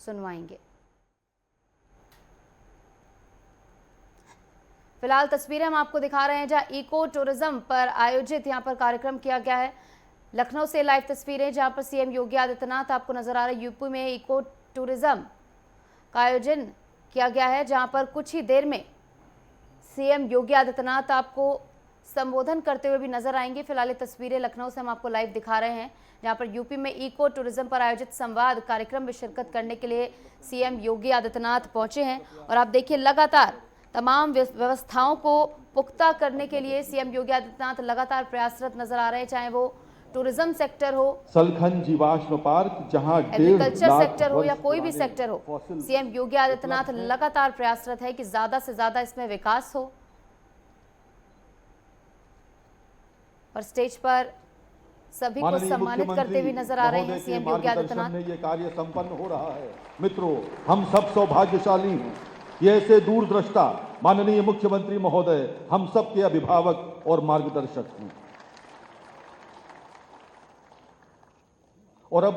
सुनवाएंगे। फिलहाल तस्वीरें हम आपको दिखा रहे हैं जहां इको टूरिज्म पर आयोजित यहां पर कार्यक्रम किया गया है। लखनऊ से लाइव तस्वीरें जहां पर सीएम योगी आदित्यनाथ आपको नजर आ रहे हैं। यूपी में इको टूरिज्म का आयोजन किया गया है जहां पर कुछ ही देर में सीएम योगी आदित्यनाथ आपको संबोधन करते हुए भी नजर आएंगे। फिलहाल ये तस्वीरें लखनऊ से हम आपको लाइव दिखा रहे हैं जहां पर यूपी में इको टूरिज्म पर आयोजित संवाद कार्यक्रम में शिरकत करने के लिए सीएम योगी आदित्यनाथ पहुंचे हैं। और आप देखिए लगातार तमाम व्यवस्थाओं को पुख्ता करने के लिए सीएम योगी आदित्यनाथ लगातार प्रयासरत नजर आ रहे हैं, चाहे वो टूरिज्म सेक्टर हो, सलखन जीवाश्म पार्क, जहां एग्रीकल्चर सेक्टर हो या कोई भी सेक्टर हो। सीएम योगी आदित्यनाथ लगातार प्रयासरत है कि ज्यादा से ज्यादा इसमें विकास हो। और स्टेज पर सभी को सम्मानित करते हुए नजर आ रहे हैं सीएम योगी आदित्यनाथ। ये कार्य संपन्न हो रहा है। मित्रों, हम सब सौभाग्यशाली हैं। ये ऐसे दूरदृष्टा माननीय मुख्यमंत्री महोदय हम सब के अभिभावक और मार्गदर्शक हैं। और अब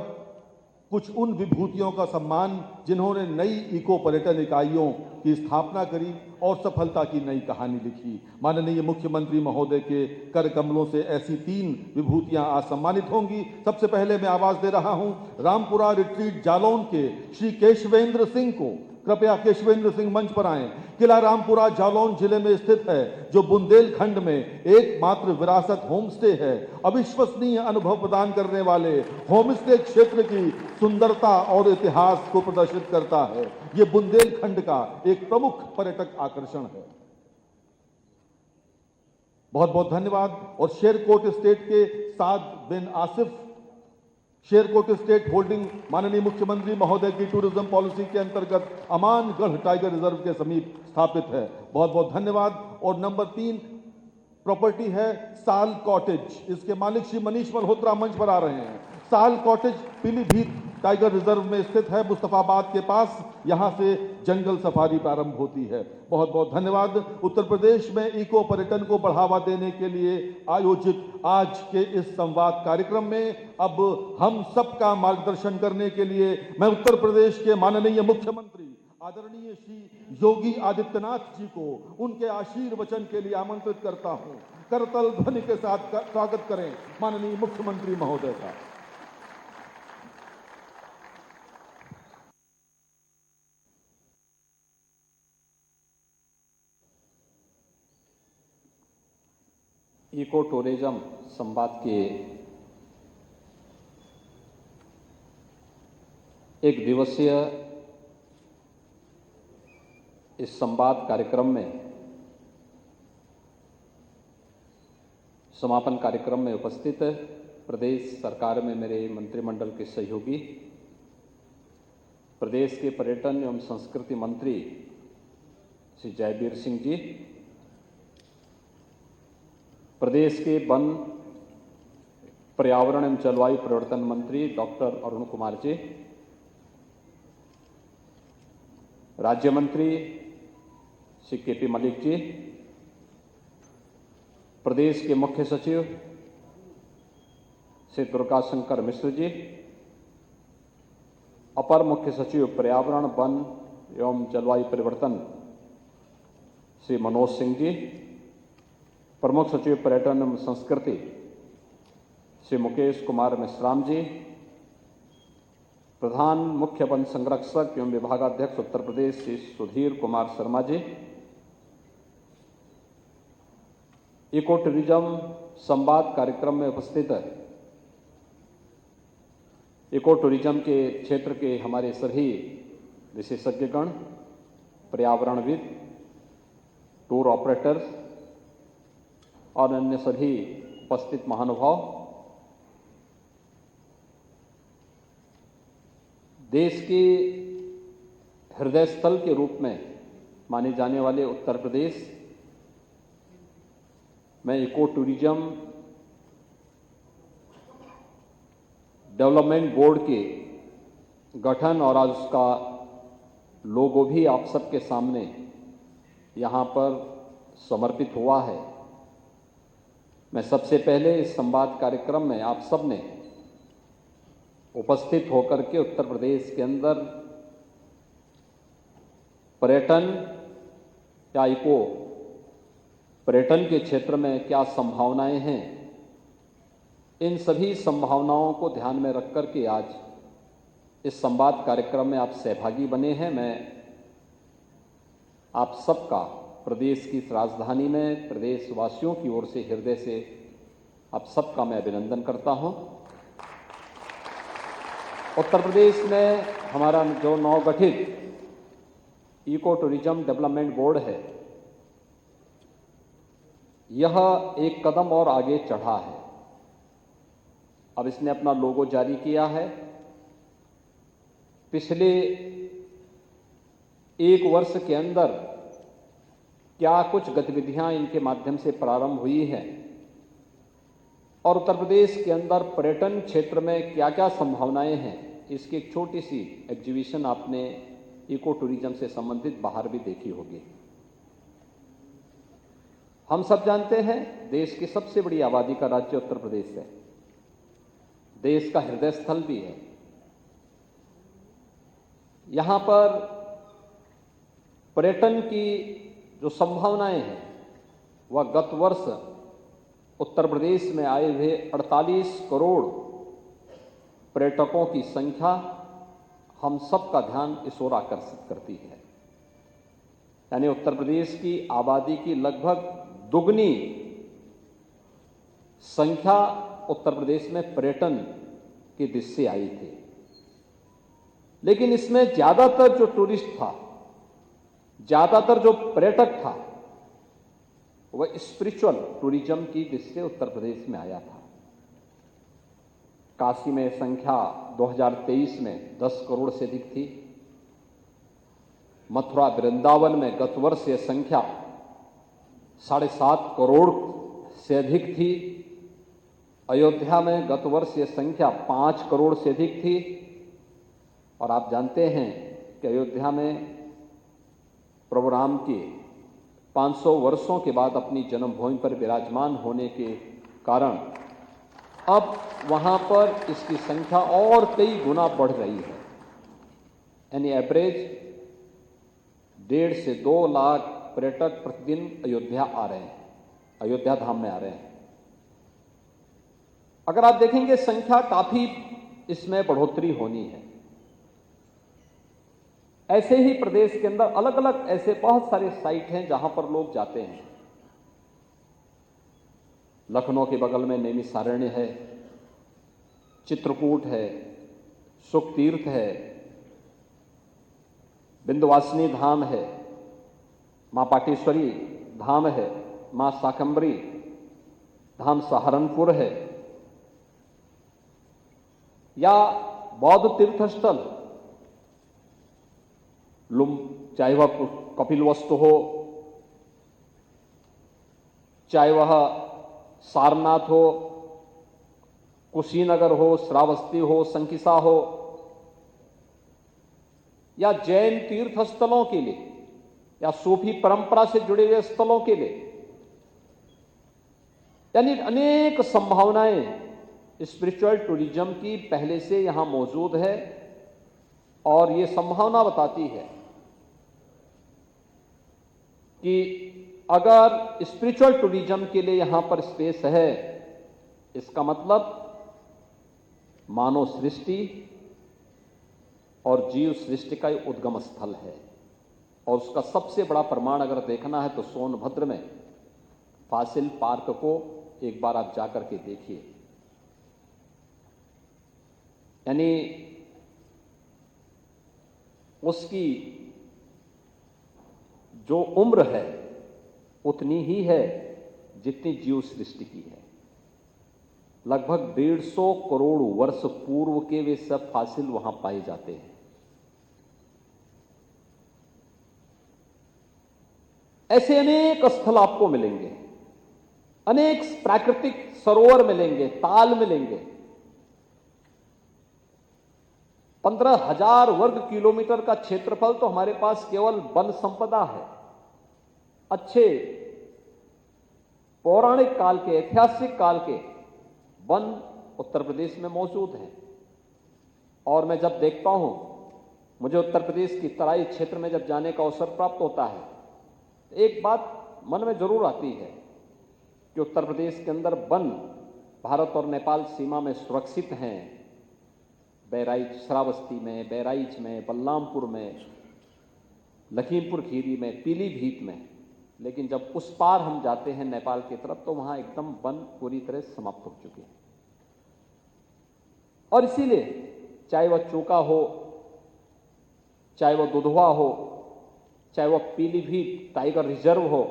कुछ उन विभूतियों का सम्मान जिन्होंने नई इको पर्यटन इकाइयों की स्थापना करी और सफलता की नई कहानी लिखी। माननीय मुख्यमंत्री महोदय के कर कमलों से ऐसी 3 विभूतियां आज सम्मानित होंगी। सबसे पहले मैं आवाज दे रहा हूं रामपुरा रिट्रीट जालौन के श्री केशवेंद्र सिंह को। कृपया केशवेंद्र सिंह मंच पर आएं। किला रामपुरा जालौन जिले में स्थित है, जो बुंदेलखंड में एकमात्र विरासत होमस्टे है। अविश्वसनीय अनुभव प्रदान करने वाले होमस्टे क्षेत्र की सुंदरता और इतिहास को प्रदर्शित करता है। ये बुंदेलखंड का एक प्रमुख पर्यटक आकर्षण है। बहुत बहुत धन्यवाद। और शेरकोट स्टेट के साद बिन आसिफ, शेरकोट स्टेट होल्डिंग माननीय मुख्यमंत्री महोदय की टूरिज्म पॉलिसी के अंतर्गत अमानगढ़ टाइगर रिजर्व के समीप स्थापित है। बहुत बहुत धन्यवाद। और नंबर 3 प्रॉपर्टी है साल कॉटेज। इसके मालिक श्री मनीष मल्होत्रा मंच पर आ रहे हैं। साल कॉटेज पीलीभीत टाइगर रिजर्व में स्थित है, मुस्तफाबाद के पास। यहां से जंगल सफारी प्रारंभ होती है। बहुत बहुत धन्यवाद। उत्तर प्रदेश में इको पर्यटन को बढ़ावा देने के लिए आयोजित आज के इस संवाद कार्यक्रम में अब हम सबका मार्गदर्शन करने के लिए मैं उत्तर प्रदेश के माननीय मुख्यमंत्री आदरणीय श्री योगी आदित्यनाथ जी को उनके आशीर्वचन के लिए आमंत्रित करता हूं। करतल ध्वनि के साथ स्वागत करें माननीय मुख्यमंत्री महोदय का। इको टूरिज्म संवाद के एक दिवसीय इस संवाद कार्यक्रम में समापन कार्यक्रम में उपस्थित प्रदेश सरकार में मेरे मंत्रिमंडल के सहयोगी, प्रदेश के पर्यटन एवं संस्कृति मंत्री श्री जयवीर सिंह जी, प्रदेश के वन, पर्यावरण एवं जलवायु परिवर्तन मंत्री डॉक्टर अरुण कुमार जी, राज्य मंत्री श्री के.पी. मलिक जी, प्रदेश के मुख्य सचिव श्री दुर्गा शंकर मिश्र जी, अपर मुख्य सचिव पर्यावरण, वन एवं जलवायु परिवर्तन श्री मनोज सिंह जी, प्रमुख सचिव पर्यटन एवं संस्कृति श्री मुकेश कुमार मिश्राम जी, प्रधान मुख्य वन संरक्षक एवं विभागाध्यक्ष उत्तर प्रदेश श्री सुधीर कुमार शर्मा जी, इको टूरिज्म संवाद कार्यक्रम में उपस्थित है इको टूरिज्म के क्षेत्र के हमारे सभी विशेषज्ञगण, पर्यावरणविद, टूर ऑपरेटर्स और अन्य सभी उपस्थित महानुभाव, देश के हृदय स्थल के रूप में माने जाने वाले उत्तर प्रदेश में इको टूरिज्म डेवलपमेंट बोर्ड के गठन और आज उसका लोगो भी आप सबके सामने यहाँ पर समर्पित हुआ है। मैं सबसे पहले इस संवाद कार्यक्रम में आप सब ने उपस्थित होकर के उत्तर प्रदेश के अंदर पर्यटन या इको पर्यटन के क्षेत्र में क्या संभावनाएं हैं, इन सभी संभावनाओं को ध्यान में रख कर के आज इस संवाद कार्यक्रम में आप सहभागी बने हैं। मैं आप सबका प्रदेश की इस राजधानी में प्रदेशवासियों की ओर से हृदय से आप सबका मैं अभिनंदन करता हूं। उत्तर प्रदेश में हमारा जो नवगठित इको टूरिज्म डेवलपमेंट बोर्ड है, यह एक कदम और आगे चढ़ा है। अब इसने अपना लोगो जारी किया है। पिछले एक वर्ष के अंदर क्या कुछ गतिविधियां इनके माध्यम से प्रारंभ हुई हैं और उत्तर प्रदेश के अंदर पर्यटन क्षेत्र में क्या क्या संभावनाएं हैं, इसकी एक छोटी सी एग्जीबिशन आपने इको टूरिज्म से संबंधित बाहर भी देखी होगी। हम सब जानते हैं देश की सबसे बड़ी आबादी का राज्य उत्तर प्रदेश है, देश का हृदय स्थल भी है। यहां पर पर्यटन की जो संभावनाएं हैं वह गत वर्ष उत्तर प्रदेश में आए हुए 48 करोड़ पर्यटकों की संख्या हम सबका ध्यान इस ओर आकर्षित करती है। यानी उत्तर प्रदेश की आबादी की लगभग दुगनी संख्या उत्तर प्रदेश में पर्यटन की दृष्टि से आई थी। लेकिन इसमें ज्यादातर जो टूरिस्ट था, ज्यादातर जो पर्यटक था, वह स्पिरिचुअल टूरिज्म की दृष्टि से उत्तर प्रदेश में आया था। काशी में संख्या 2023 में 10 करोड़ से अधिक थी। मथुरा वृंदावन में गत वर्ष यह संख्या 7.5 करोड़ से अधिक थी। अयोध्या में गत वर्ष यह संख्या 5 करोड़ से अधिक थी। और आप जानते हैं कि अयोध्या में प्रभु राम के 500 वर्षों के बाद अपनी जन्मभूमि पर विराजमान होने के कारण अब वहां पर इसकी संख्या और कई गुना बढ़ रही है। यानी एवरेज 1.5 से 2 लाख पर्यटक प्रतिदिन अयोध्या आ रहे हैं, अयोध्या धाम में आ रहे हैं। अगर आप देखेंगे संख्या काफी इसमें बढ़ोतरी होनी है। ऐसे ही प्रदेश के अंदर अलग अलग ऐसे बहुत सारे साइट हैं जहां पर लोग जाते हैं। लखनऊ के बगल में नैमिषारण्य है, चित्रकूट है, सुखतीर्थ है, विंध्यवासिनी धाम है, मां पाटेश्वरी धाम है, मां शाकंभरी धाम सहारनपुर है, या बौद्ध तीर्थ स्थल चाहे वह कपिलवस्तु हो, चाहे वह सारनाथ हो, कुशीनगर हो, श्रावस्ती हो, संकिसा हो, या जैन तीर्थ स्थलों के लिए या सूफी परंपरा से जुड़े हुए स्थलों के लिए, यानी अनेक संभावनाएं स्पिरिचुअल टूरिज्म की पहले से यहां मौजूद है। और ये संभावना बताती है कि अगर स्पिरिचुअल टूरिज्म के लिए यहां पर स्पेस है, इसका मतलब मानव सृष्टि और जीव सृष्टि का एक उद्गम स्थल है। और उसका सबसे बड़ा प्रमाण अगर देखना है तो सोनभद्र में फासिल पार्क को एक बार आप जाकर के देखिए। यानी उसकी जो उम्र है उतनी ही है जितनी जीव सृष्टि की है। लगभग 150 करोड़ वर्ष पूर्व के वे सब फासिल वहां पाए जाते हैं। ऐसे अनेक स्थल आपको मिलेंगे, अनेक प्राकृतिक सरोवर मिलेंगे, ताल मिलेंगे। 15,000 वर्ग किलोमीटर का क्षेत्रफल तो हमारे पास केवल वन संपदा है। अच्छे पौराणिक काल के, ऐतिहासिक काल के वन उत्तर प्रदेश में मौजूद हैं। और मैं जब देखता हूं मुझे उत्तर प्रदेश की तराई क्षेत्र में जब जाने का अवसर प्राप्त होता है, एक बात मन में जरूर आती है कि उत्तर प्रदेश के अंदर वन भारत और नेपाल सीमा में सुरक्षित हैं। बहराइच, श्रावस्ती में, बहराइच में, बलरामपुर में, लखीमपुर खीरी में, पीलीभीत में, लेकिन जब उस पार हम जाते हैं नेपाल की तरफ तो वहां एकदम वन पूरी तरह समाप्त हो चुके हैं। और इसीलिए चाहे वह चूका हो, चाहे वह दुधवा हो, चाहे वह पीलीभीत टाइगर रिजर्व हो,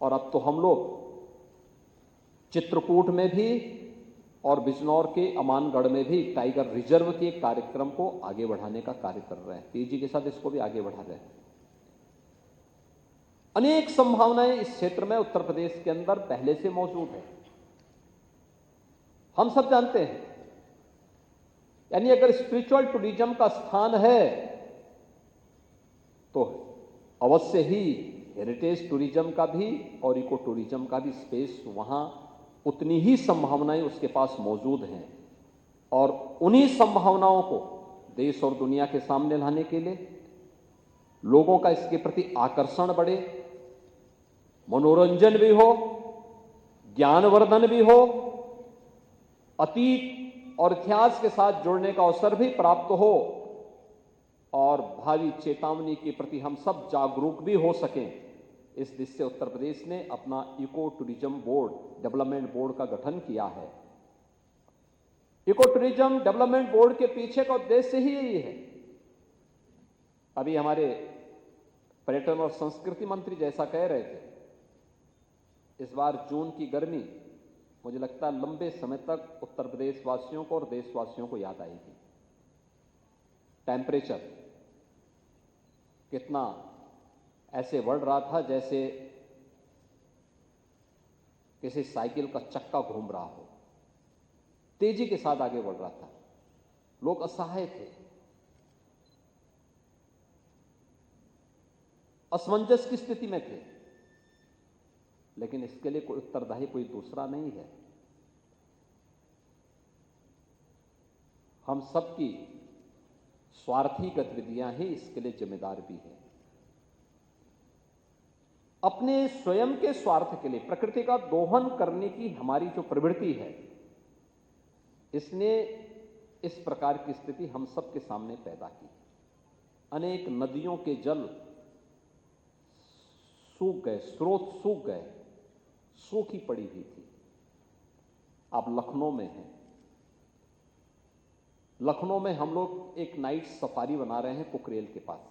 और अब तो हम लोग चित्रकूट में भी और बिजनौर के अमानगढ़ में भी टाइगर रिजर्व के कार्यक्रम को आगे बढ़ाने का कार्य कर रहे हैं। तेजी के साथ इसको भी आगे बढ़ा रहे हैं। अनेक संभावनाएं इस क्षेत्र में उत्तर प्रदेश के अंदर पहले से मौजूद है, हम सब जानते हैं। यानी अगर स्पिरिचुअल टूरिज्म का स्थान है तो अवश्य ही हेरिटेज टूरिज्म का भी और इको टूरिज्म का भी स्पेस वहां उतनी ही संभावनाएं उसके पास मौजूद हैं। और उन्हीं संभावनाओं को देश और दुनिया के सामने लाने के लिए लोगों का इसके प्रति आकर्षण बढ़े, मनोरंजन भी हो, ज्ञानवर्धन भी हो, अतीत और इतिहास के साथ जुड़ने का अवसर भी प्राप्त हो, और भावी चेतावनी के प्रति हम सब जागरूक भी हो सकें। इस दिशा से उत्तर प्रदेश ने अपना eco tourism board, development board का गठन किया है। इको टूरिज्म डेवलपमेंट बोर्ड के पीछे का उद्देश्य ही यही है। अभी हमारे पर्यटन और संस्कृति मंत्री जैसा कह रहे थे, इस बार जून की गर्मी मुझे लगता है लंबे समय तक उत्तर प्रदेश वासियों को और देशवासियों को याद आएगी। टेम्परेचर कितना ऐसे बढ़ रहा था जैसे किसी साइकिल का चक्का घूम रहा हो, तेजी के साथ आगे बढ़ रहा था। लोग असहाय थे, असमंजस की स्थिति में थे, लेकिन इसके लिए कोई उत्तरदायी कोई दूसरा नहीं है। हम सबकी स्वार्थी गतिविधियां ही इसके लिए जिम्मेदार भी हैं। अपने स्वयं के स्वार्थ के लिए प्रकृति का दोहन करने की हमारी जो प्रवृत्ति है, इसने इस प्रकार की स्थिति हम सबके सामने पैदा की। अनेक नदियों के जल सूख गए, स्रोत सूख गए, सूखी पड़ी हुई थी। आप लखनऊ में हैं, लखनऊ में हम लोग एक नाइट सफारी बना रहे हैं कुकरेल के पास,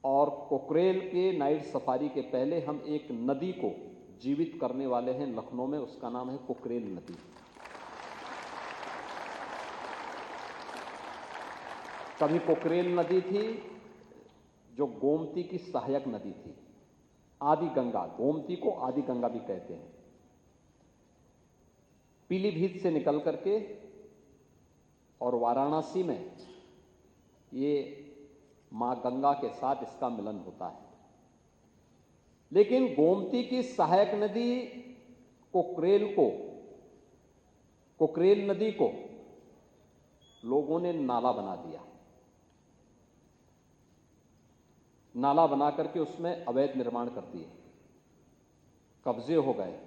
और कुकरेल के नाइट सफारी के पहले हम एक नदी को जीवित करने वाले हैं लखनऊ में, उसका नाम है कुकरेल नदी। कभी कुकरेल नदी थी जो गोमती की सहायक नदी थी, आदि गंगा, गोमती को आदि गंगा भी कहते हैं। पीलीभीत से निकल करके और वाराणसी में ये मां गंगा के साथ इसका मिलन होता है। लेकिन गोमती की सहायक नदी कुकरेल नदी को लोगों ने नाला बना दिया। नाला बना करके उसमें अवैध निर्माण कर दिए, कब्जे हो गए,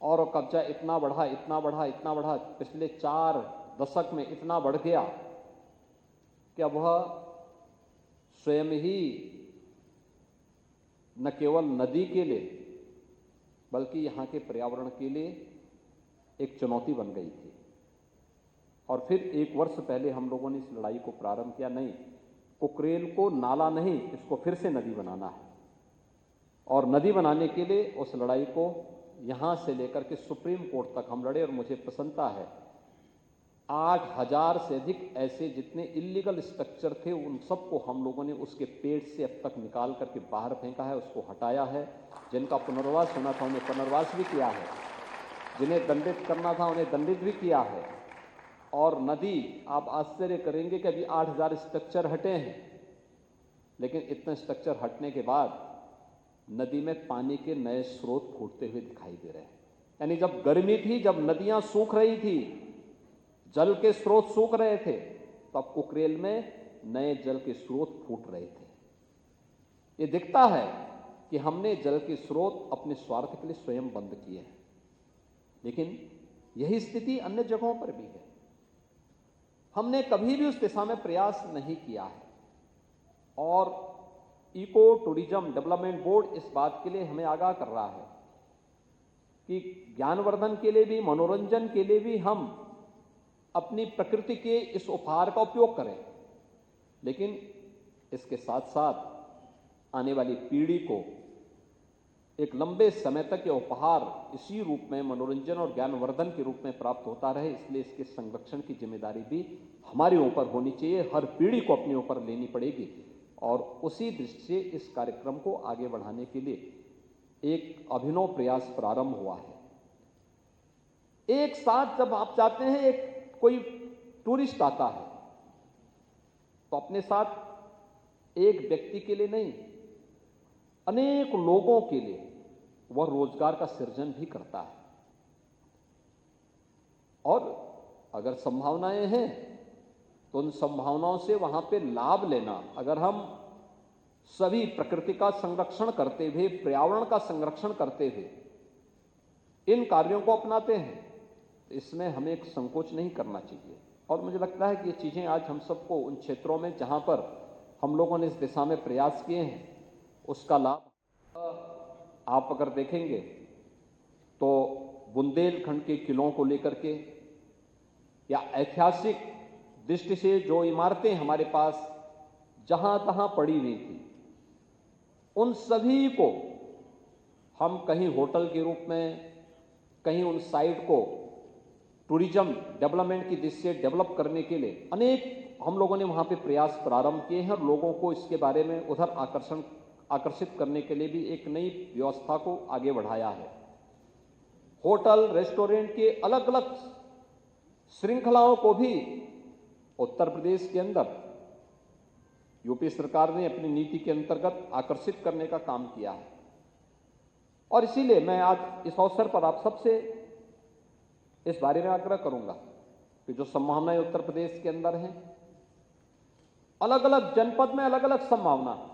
और कब्जा इतना बढ़ा, पिछले 4 दशक में इतना बढ़ गया कि अब वह स्वयं ही न केवल नदी के लिए बल्कि यहाँ के पर्यावरण के लिए एक चुनौती बन गई थी। और फिर 1 वर्ष पहले हम लोगों ने इस लड़ाई को प्रारंभ किया, नहीं, कुकरेल को नाला नहीं, इसको फिर से नदी बनाना है। और नदी बनाने के लिए उस लड़ाई को यहां से लेकर के सुप्रीम कोर्ट तक हम लड़े, और मुझे प्रसन्नता है 8000 से अधिक ऐसे जितने इलीगल स्ट्रक्चर थे उन सबको हम लोगों ने उसके पेट से अब तक निकाल करके बाहर फेंका है, उसको हटाया है। जिनका पुनर्वास होना था उन्हें पुनर्वास भी किया है, जिन्हें दंडित करना था उन्हें दंडित भी किया है। और नदी, आप आश्चर्य करेंगे कि अभी 8000 स्ट्रक्चर हटे हैं, लेकिन इतने स्ट्रक्चर हटने के बाद नदी में पानी के नए स्रोत फूटते हुए दिखाई दे रहे हैं। यानी जब गर्मी थी, जब नदियां सूख रही थी, जल के स्रोत सूख रहे थे, तब कुकरेल में नए जल के स्रोत फूट रहे थे। ये दिखता है कि हमने जल के स्रोत अपने स्वार्थ के लिए स्वयं बंद किए हैं, लेकिन यही स्थिति अन्य जगहों पर भी है। हमने कभी भी उस दिशा में प्रयास नहीं किया है और इको टूरिज्म डेवलपमेंट बोर्ड इस बात के लिए हमें आगाह कर रहा है कि ज्ञानवर्धन के लिए भी, मनोरंजन के लिए भी हम अपनी प्रकृति के इस उपहार का उपयोग करें, लेकिन इसके साथ साथ आने वाली पीढ़ी को एक लंबे समय तक ये उपहार इसी रूप में मनोरंजन और ज्ञानवर्धन के रूप में प्राप्त होता रहे, इसलिए इसके संरक्षण की जिम्मेदारी भी हमारे ऊपर होनी चाहिए, हर पीढ़ी को अपने ऊपर लेनी पड़ेगी। और उसी दृष्टि से इस कार्यक्रम को आगे बढ़ाने के लिए एक अभिनव प्रयास प्रारंभ हुआ है। एक साथ जब आप चाहते हैं, एक कोई टूरिस्ट आता है तो अपने साथ एक व्यक्ति के लिए नहीं, अनेक लोगों के लिए वह रोजगार का सृजन भी करता है। और अगर संभावनाएं हैं तो उन संभावनाओं से वहां पे लाभ लेना, अगर हम सभी प्रकृति का संरक्षण करते हुए, पर्यावरण का संरक्षण करते हुए इन कार्यों को अपनाते हैं, तो इसमें हमें एक संकोच नहीं करना चाहिए। और मुझे लगता है कि ये चीजें आज हम सबको उन क्षेत्रों में जहां पर हम लोगों ने इस दिशा में प्रयास किए हैं, उसका लाभ आप अगर देखेंगे तो बुंदेलखंड के किलों को लेकर के या ऐतिहासिक दृष्टि से जो इमारतें हमारे पास जहां तहां पड़ी हुई थी, उन सभी को हम कहीं होटल के रूप में, कहीं उन साइट को टूरिज्म डेवलपमेंट की दृष्टि से डेवलप करने के लिए अनेक हम लोगों ने वहां पे प्रयास प्रारंभ किए हैं और लोगों को इसके बारे में उधर आकर्षित करने के लिए भी एक नई व्यवस्था को आगे बढ़ाया है। होटल, रेस्टोरेंट के अलग अलग श्रृंखलाओं को भी उत्तर प्रदेश के अंदर यूपी सरकार ने अपनी नीति के अंतर्गत आकर्षित करने का काम किया है। और इसीलिए मैं आज इस अवसर पर आप सबसे इस बारे में आग्रह करूंगा कि जो संभावनाएं उत्तर प्रदेश के अंदर हैं, अलग अलग जनपद में अलग अलग संभावना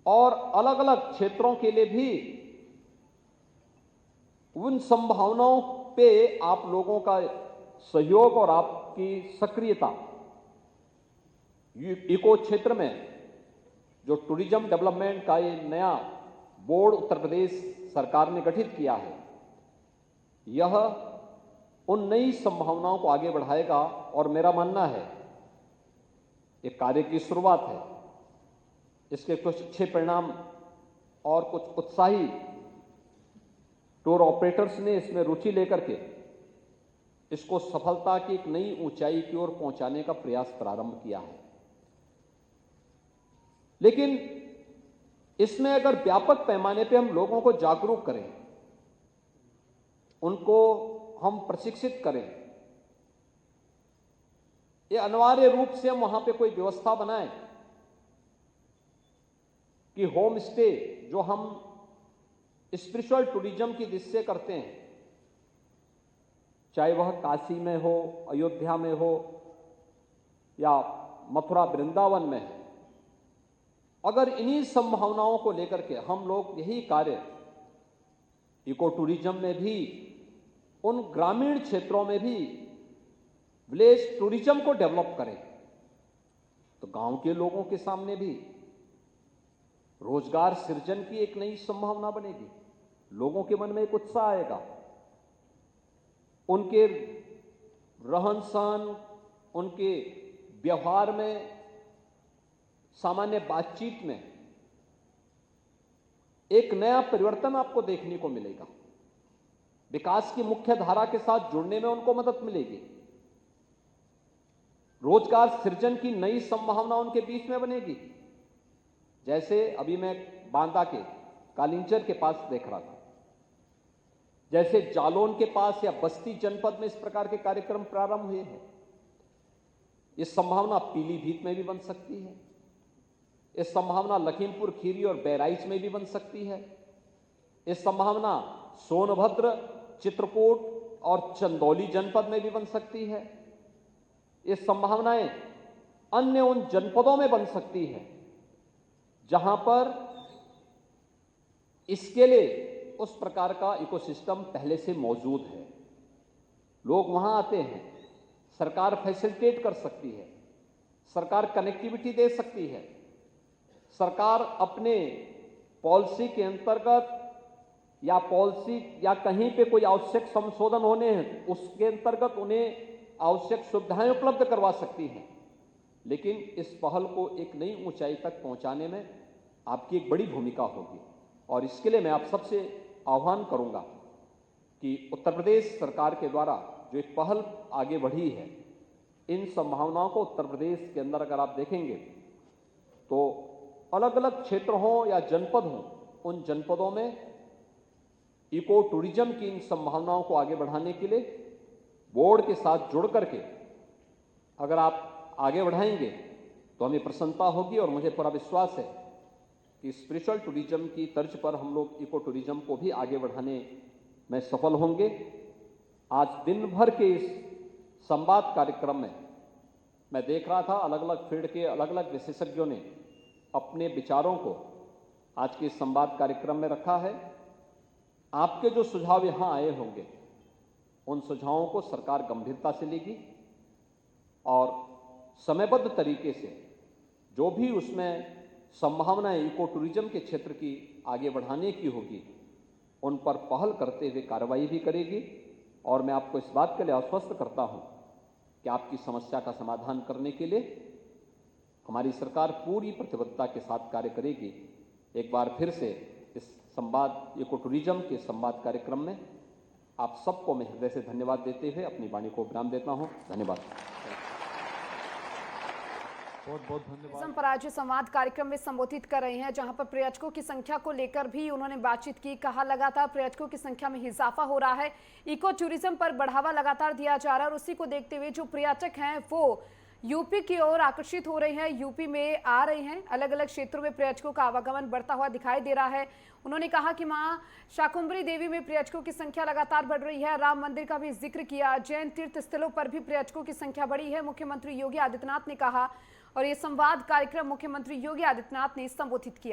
और अलग अलग क्षेत्रों के लिए भी उन संभावनाओं पे आप लोगों का सहयोग और आपकी सक्रियता, इको क्षेत्र में जो टूरिज्म डेवलपमेंट का ये नया बोर्ड उत्तर प्रदेश सरकार ने गठित किया है, यह उन नई संभावनाओं को आगे बढ़ाएगा। और मेरा मानना है ये कार्य की शुरुआत है, इसके कुछ अच्छे परिणाम और कुछ उत्साही टूर ऑपरेटर्स ने इसमें रुचि लेकर के इसको सफलता की एक नई ऊंचाई की ओर पहुंचाने का प्रयास प्रारंभ किया है। लेकिन इसमें अगर व्यापक पैमाने पे हम लोगों को जागरूक करें, उनको हम प्रशिक्षित करें, ये अनिवार्य रूप से हम वहां पे कोई व्यवस्था बनाएं कि होम स्टे जो हम स्पिरिचुअल टूरिज्म की दृष्टि से करते हैं, चाहे वह काशी में हो, अयोध्या में हो या मथुरा वृंदावन में है, अगर इन्हीं संभावनाओं को लेकर के हम लोग यही कार्य इको टूरिज्म में भी, उन ग्रामीण क्षेत्रों में भी विलेज टूरिज्म को डेवलप करें, तो गांव के लोगों के सामने भी रोजगार सृजन की एक नई संभावना बनेगी। लोगों के मन में एक उत्साह आएगा, उनके रहन सहन, उनके व्यवहार में, सामान्य बातचीत में एक नया परिवर्तन आपको देखने को मिलेगा। विकास की मुख्य धारा के साथ जुड़ने में उनको मदद मिलेगी। रोजगार सृजन की नई संभावना उनके बीच में बनेगी। जैसे अभी मैं बांदा के कालिंचर के पास देख रहा था, जैसे जालौन के पास या बस्ती जनपद में इस प्रकार के कार्यक्रम प्रारंभ हुए हैं, ये संभावना पीलीभीत में भी बन सकती है, ये संभावना लखीमपुर खीरी और बहराइच में भी बन सकती है, ये संभावना सोनभद्र, चित्रकूट, और चंदौली जनपद में भी बन सकती है। ये संभावनाएं अन्य उन जनपदों में बन सकती है जहां पर इसके लिए उस प्रकार का इकोसिस्टम पहले से मौजूद है। लोग वहां आते हैं, सरकार फैसिलिटेट कर सकती है, सरकार कनेक्टिविटी दे सकती है, सरकार अपने पॉलिसी के अंतर्गत या पॉलिसी या कहीं पे कोई आवश्यक संशोधन होने हैं उसके अंतर्गत उन्हें आवश्यक सुविधाएं उपलब्ध करवा सकती है। लेकिन इस पहल को एक नई ऊंचाई तक पहुंचाने में आपकी एक बड़ी भूमिका होगी और इसके लिए मैं आप सबसे आह्वान करूंगा कि उत्तर प्रदेश सरकार के द्वारा जो एक पहल आगे बढ़ी है, इन संभावनाओं को उत्तर प्रदेश के अंदर अगर आप देखेंगे तो अलग अलग क्षेत्र हों या जनपद हों, उन जनपदों में इको टूरिज्म की इन संभावनाओं को आगे बढ़ाने के लिए बोर्ड के साथ जुड़ करके अगर आप आगे बढ़ाएंगे तो हमें प्रसन्नता होगी और मुझे पूरा विश्वास है कि स्पिरिचुअल टूरिज्म की तर्ज पर हम लोग इको टूरिज्म को भी आगे बढ़ाने में सफल होंगे। आज दिन भर के इस संवाद कार्यक्रम में मैं देख रहा था अलग अलग फील्ड के अलग अलग विशेषज्ञों ने अपने विचारों को आज के इस संवाद कार्यक्रम में रखा है। आपके जो सुझाव यहां आए होंगे उन सुझावों को सरकार गंभीरता से लेगी और समयबद्ध तरीके से जो भी उसमें संभावनाएं इको टूरिज्म के क्षेत्र की आगे बढ़ाने की होगी उन पर पहल करते हुए कार्रवाई भी करेगी। और मैं आपको इस बात के लिए आश्वस्त करता हूं कि आपकी समस्या का समाधान करने के लिए हमारी सरकार पूरी प्रतिबद्धता के साथ कार्य करेगी। एक बार फिर से इस संवाद इको टूरिज्म के संवाद कार्यक्रम में आप सबको मैं हृदय से धन्यवाद देते हुए अपनी वाणी को विराम देता हूं। धन्यवाद। बहुत बहुत धन्यवाद। टूरिज्म पर आयोजित संवाद कार्यक्रम में संबोधित कर रहे हैं, जहां पर पर्यटकों की संख्या को लेकर भी उन्होंने बातचीत की। कहा लगातार पर्यटकों की संख्या में इजाफा हो रहा है, इको टूरिज्म पर बढ़ावा लगातार दिया जा रहा है और उसी को देखते हुए जो पर्यटक हैं वो यूपी की ओर आकर्षित हो रहे हैं, यूपी में आ रहे हैं। अलग अलग क्षेत्रों में पर्यटकों का आवागमन बढ़ता हुआ दिखाई दे रहा है। उन्होंने कहा कि मां शाकुंभरी देवी में पर्यटकों की संख्या लगातार बढ़ रही है। राम मंदिर का भी जिक्र किया। जैन तीर्थ स्थलों पर भी पर्यटकों की संख्या बढ़ी है, मुख्यमंत्री योगी आदित्यनाथ ने कहा। और ये संवाद कार्यक्रम मुख्यमंत्री योगी आदित्यनाथ ने संबोधित किया।